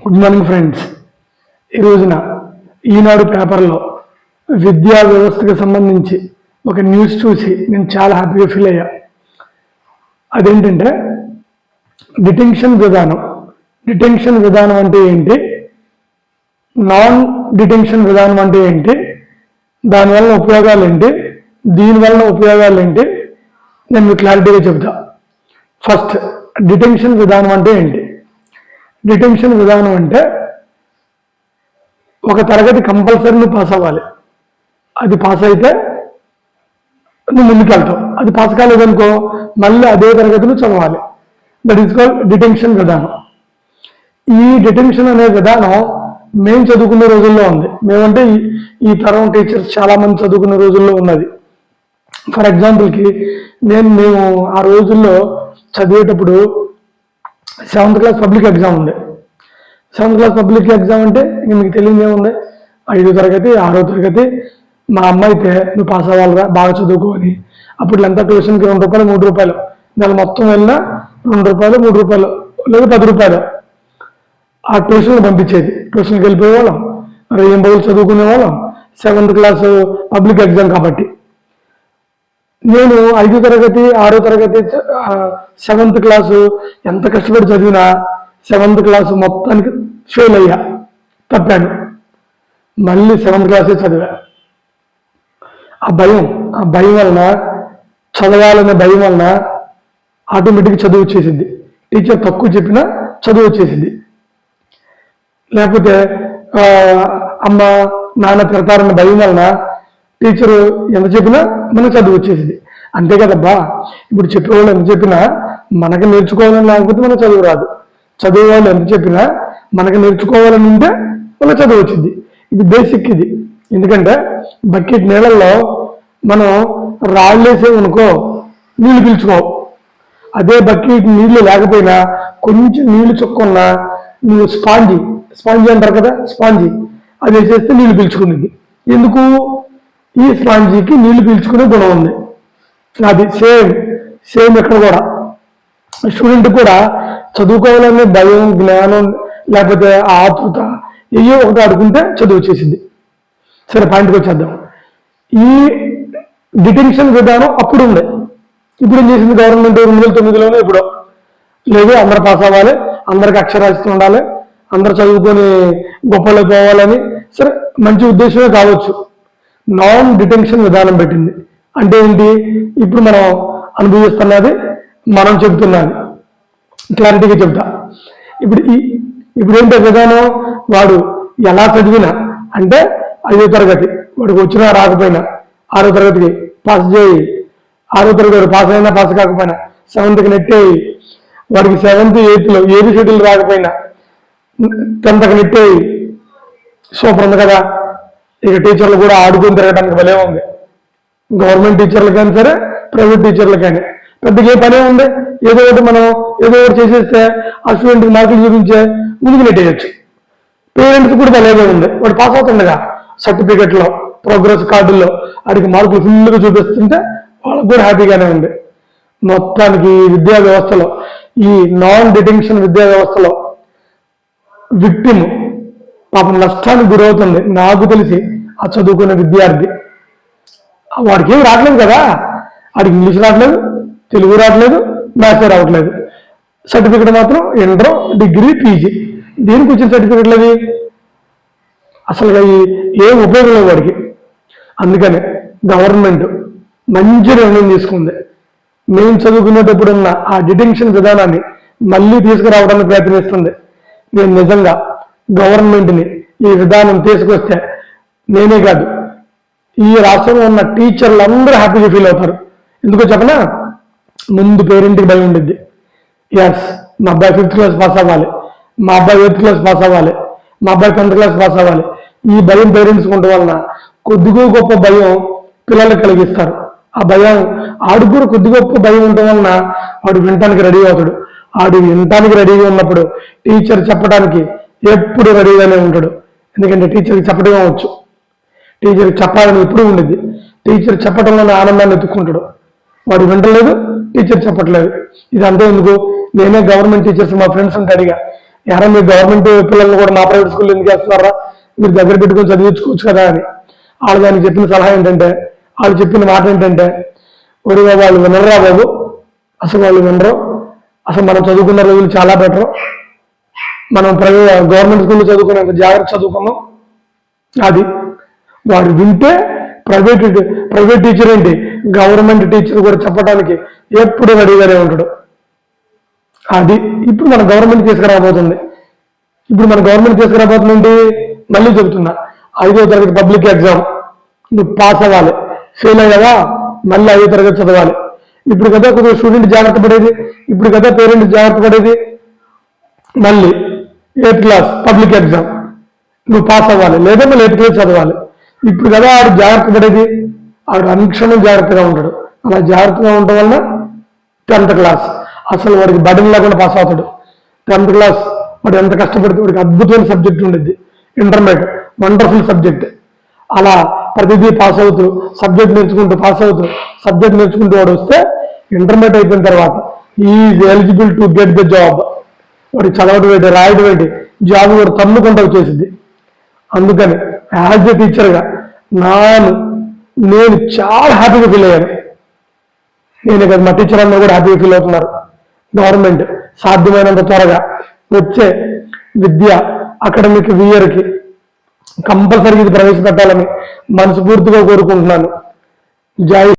Good morning friends. ఈ రోజున ఈనాడు పేపర్లో విద్యా వ్యవస్థకు సంబంధించి ఒక న్యూస్ చూసి నేను చాలా హ్యాపీగా ఫీల్ అయ్యా. అదేంటంటే డిటెన్షన్ విధానం. డిటెన్షన్ విధానం అంటే ఏంటి, నాన్ డిటెన్షన్ విధానం అంటే ఏంటి, దానివల్ల ఉపయోగాలు ఏంటి, దీనివల్ల ఉపయోగాలు ఏంటి, నేను మీకు క్లారిటీగా చెబుతా. ఫస్ట్, డిటెన్షన్ విధానం అంటే ఏంటి? డిటెన్షన్ విధానం అంటే ఒక తరగతి కంపల్సరీ నువ్వు పాస్ అవ్వాలి. అది పాస్ అయితే నువ్వు ముందుకెళ్తావు. అది పాస్ కాలేదనుకో మళ్ళీ అదే తరగతిలో చదవాలి. దట్ ఈస్ కాల్డ్ డిటెన్షన్ విధానం. ఈ డిటెన్షన్ అనే విధానం మేము చదువుకునే రోజుల్లో ఉంది. మేమంటే ఈ తరం టీచర్స్ చాలా మంది చదువుకునే రోజుల్లో ఉన్నది. ఫర్ ఎగ్జాంపుల్కి మేము ఆ రోజుల్లో చదివేటప్పుడు 7th క్లాస్ పబ్లిక్ ఎగ్జామ్ ఉంది. 7th క్లాస్ పబ్లిక్ ఎగ్జామ్ అంటే ఇంక మీకు తెలియదు ఏముంది, 5వ తరగతి 6వ తరగతి. మా అమ్మ అయితే నువ్వు పాస్ అవ్వాలిరా, బాగా చదువుకోని. అప్పుడు ఎంత ట్యూషన్కి 2 రూపాయలు 3 రూపాయలు, నెల మొత్తం వెళ్ళినా 2 రూపాయలు 3 రూపాయలు లేదా 10 రూపాయలు ఆ ట్యూషన్కి పంపించేది. ట్యూషన్కి వెళ్ళిపోయేవాళ్ళం, మరి ఏం బదులు చదువుకునే వాళ్ళం. 7th క్లాస్ పబ్లిక్ ఎగ్జామ్ కాబట్టి నేను 5వ తరగతి 6వ తరగతి 7th క్లాసు ఎంత కష్టపడి చదివినా 7th క్లాసు మొత్తానికి ఫెయిల్ అయ్యా, తప్పాను. మళ్ళీ 7th క్లాసే చదివా. ఆ భయం వలన, చదవాలనే భయం వలన ఆటోమేటిక్గా చదువు వచ్చేసింది. టీచర్ తక్కువ చెప్పినా చదువు వచ్చేసింది. లేకపోతే అమ్మ నాన్న తిడతారన్న భయం వలన టీచరు ఎంత చెప్పినా మనకు చదువు వచ్చేసింది. అంతే కదబ్బా, ఇప్పుడు చెప్పేవాళ్ళు ఎంత చెప్పినా మనకు నేర్చుకోవాలని లేకపోతే మనకు చదువు రాదు. చదువు వాళ్ళు ఎంత చెప్పినా మనకు నేర్చుకోవాలని ఉంటే మనకు చదువు వచ్చింది. ఇది బేసిక్. ఇది ఎందుకంటే బకెట్ నీళ్ళల్లో మనం రాళ్ళేసేమనుకో నీళ్లు పీల్చుకోవు. అదే బకెట్ నీళ్లు లేకపోయినా కొంచెం నీళ్లు చుక్కున్నా నువ్వు స్పాంజీ అంటారు కదా, స్పాంజీ అది వేసేస్తే నీళ్లు పీల్చుకునేది. ఎందుకు? ఈ స్పాంజీకి నీళ్లు పీల్చుకునే గుణం ఉంది. అది సేమ్ ఇక్కడ కూడా స్టూడెంట్ కూడా చదువుకోవాలనే భయం, జ్ఞానం లేకపోతే ఆతృత ఏయో ఒకటి ఆడుకుంటే చదువు వచ్చేసింది. సరే, పాయింట్కి వచ్చేద్దాం. ఈ డిటెన్షన్ విధానం అప్పుడు ఉండే. ఇప్పుడు ఏం చేసింది గవర్నమెంట్? 2009లోనే ఎప్పుడో లేదు, అందరు పాస్ అవ్వాలి, అందరికి అక్షరాస్యత ఉండాలి, అందరు చదువుకొని గొప్పలో పోవాలని. సరే, మంచి ఉద్దేశమే కావచ్చు. నాన్ డిటెన్షన్ విధానం పెట్టింది. అంటే ఏంటి? ఇప్పుడు మనం అనుభవిస్తున్నది, మనం చెబుతున్నది. క్లారిటీగా చెప్తా. ఇప్పుడు ఏంటో విధానం, వాడు ఎలా చదివినా అంటే 5వ తరగతి వాడికి వచ్చినా రాకపోయినా 6వ తరగతికి పాస్ చేయి, 6వ తరగతి పాస్ అయినా పాస్ కాకపోయినా 7th నెట్టేయి, వాడికి 7th 8th ఏది షెడ్యూల్ రాకపోయినా 10th నెట్టేయి. సూపర్ ఉంది కదా. ఇక టీచర్లు కూడా ఆడుకుని తిరగడానికి భలే ఉంది. గవర్నమెంట్ టీచర్లకైనా సరే, ప్రైవేట్ టీచర్లకైనా పెద్దగా ఏ పనే ఉంది. ఏదో ఒకటి చేసేస్తే ఆ స్టూడెంట్కి మార్కులు చూపించే ముందుకు నెట్టేయచ్చు. పేరెంట్స్ కూడా భలేగా ఉంది. వాడు పాస్ అవుతుండగా సర్టిఫికెట్లో, ప్రోగ్రెస్ కార్డుల్లో వాడికి మార్కులు ఫుల్గా చూపిస్తుంటే వాళ్ళకు కూడా హ్యాపీగానే ఉంది. మొత్తానికి విద్యా వ్యవస్థలో, ఈ నాన్ డిటెన్షన్ విద్యా వ్యవస్థలో విక్టిమ్ పాపం నష్టానికి గురవుతుంది. నాకు తెలిసి ఆ చదువుకునే విద్యార్థి, వాడికి ఏమి రావట్లేదు కదా, వాడికి ఇంగ్లీష్ రావట్లేదు, తెలుగు రావట్లేదు, మ్యాథ్స్ రావట్లేదు. సర్టిఫికెట్ మాత్రం ఇంటర్, డిగ్రీ, పీజీ. దేనికి వచ్చిన సర్టిఫికెట్లు అవి? అసలు ఏం ఉపయోగం లేదు వాడికి. అందుకని గవర్నమెంట్ మంచి నిర్ణయం తీసుకుంది. మేము చదువుకునేటప్పుడున్న ఆ డిటెన్షన్ విధానాన్ని మళ్ళీ తీసుకురావడానికి ప్రయత్నిస్తుంది. నేను నిజంగా గవర్నమెంట్ని ఈ విధానం తీసుకొస్తే నేనే కాదు, ఈ రాష్ట్రంలో ఉన్న టీచర్లు అందరూ హ్యాపీగా ఫీల్ అవుతారు. ఎందుకో చెప్పనా? ముందు పేరెంట్కి భయం ఉండిద్ది. ఎస్, మా అబ్బాయి 5th క్లాస్ పాస్ అవ్వాలి, మా అబ్బాయి 8th క్లాస్ పాస్ అవ్వాలి, మా అబ్బాయి 10th క్లాస్ పాస్ అవ్వాలి. ఈ భయం పేరెంట్స్కి ఉండడం వలన కొద్దిగా గొప్ప భయం పిల్లలకు కలిగిస్తారు. ఆ భయం ఆడికి కూడా కొద్ది గొప్ప భయం ఉండడం వలన వాడు వినటానికి రెడీ అవుతాడు. ఆడు వినటానికి రెడీగా ఉన్నప్పుడు టీచర్ చెప్పడానికి ఎప్పుడు రెడీగానే ఉంటాడు. ఎందుకంటే టీచర్కి చెప్పడమే వచ్చు. టీచర్కి చెప్పాలని ఎప్పుడు ఉండేది. టీచర్ చెప్పడంలోనే ఆనందాన్ని ఎత్తుక్కుంటాడు. వాడు వింటలేదు, టీచర్ చెప్పట్లేదు. ఇదంతా ఎందుకు? నేనే గవర్నమెంట్ టీచర్స్ మా ఫ్రెండ్స్ ఉంటే అడిగా, ఎరా మీరు గవర్నమెంట్ పిల్లల్ని కూడా మా ప్రైవేట్ స్కూల్లో ఎందుకు వేస్తున్నారా, మీరు దగ్గర పెట్టుకొని చదివించుకోవచ్చు కదా అని. వాళ్ళు దానికి చెప్పిన సలహా ఏంటంటే, వాళ్ళు చెప్పిన మాట ఏంటంటే, ఒడిగా వాళ్ళు వినరా బాబు, అసలు వాళ్ళు వినరు, అసలు మనం చదువుకున్న రోజులు చాలా బెటర్, మనం గవర్నమెంట్ స్కూల్లో చదువుకునేంత జాగ్రత్త చదువుకున్నాం. అది వాడు వింటే ప్రైవేట్ టీచర్ ఏంటి, గవర్నమెంట్ టీచర్ కూడా చెప్పడానికి ఎప్పుడు రెడీగానే ఉంటాడు. అది ఇప్పుడు మన గవర్నమెంట్ తీసుకురాబోతుంది. ఏంటి, మళ్ళీ చెబుతున్నా, 5వ తరగతి పబ్లిక్ ఎగ్జామ్ నువ్వు పాస్ అవ్వాలి, ఫెయిల్ అయ్యావా మళ్ళీ 5వ తరగతి చదవాలి. ఇప్పుడు కదా కొద్దిగా స్టూడెంట్ జాగ్రత్త పడేది, ఇప్పుడు కదా పేరెంట్ జాగ్రత్త పడేది. మళ్ళీ 8th క్లాస్ పబ్లిక్ ఎగ్జామ్ నువ్వు పాస్ అవ్వాలి, లేదా మళ్ళీ 8th క్లాస్ చదవాలి. ఇప్పుడు కదా ఆడు జాగ్రత్త పడేది, ఆడు అనుక్షణం జాగ్రత్తగా ఉంటాడు. అలా జాగ్రత్తగా ఉండటం వలన 10th క్లాస్ అసలు వాడికి బడిని లేకుండా పాస్ అవుతాడు. 10th క్లాస్ వాడు ఎంత కష్టపడితే వాడికి అద్భుతమైన సబ్జెక్ట్ ఉండేది. Intermediate wonderful subject. అలా ప్రతిదీ పాస్ అవుతూ సబ్జెక్ట్ నేర్చుకుంటూ వాడు వస్తే ఇంటర్మీడియట్ అయిపోయిన తర్వాత is eligible to get the job. వాడికి చదవడం ఏంటి, రాయడం ఏంటి, జాబ్ కూడా తన్నుకుంటూ వచ్చేసింది. అందుకని యాజ్ ఎ టీచర్గా నేను చాలా హ్యాపీగా ఫీల్ అయ్యాను. నేను కదా మా టీచర్ అందరూ కూడా హ్యాపీగా ఫీల్ అవుతున్నారు. గవర్నమెంట్ సాధ్యమైనంత త్వరగా వచ్చే విద్య అకాడమిక్ ఇయర్కి కంపల్సరీ ఇది ప్రవేశపెట్టాలని మనస్ఫూర్తిగా కోరుకుంటున్నాను. జై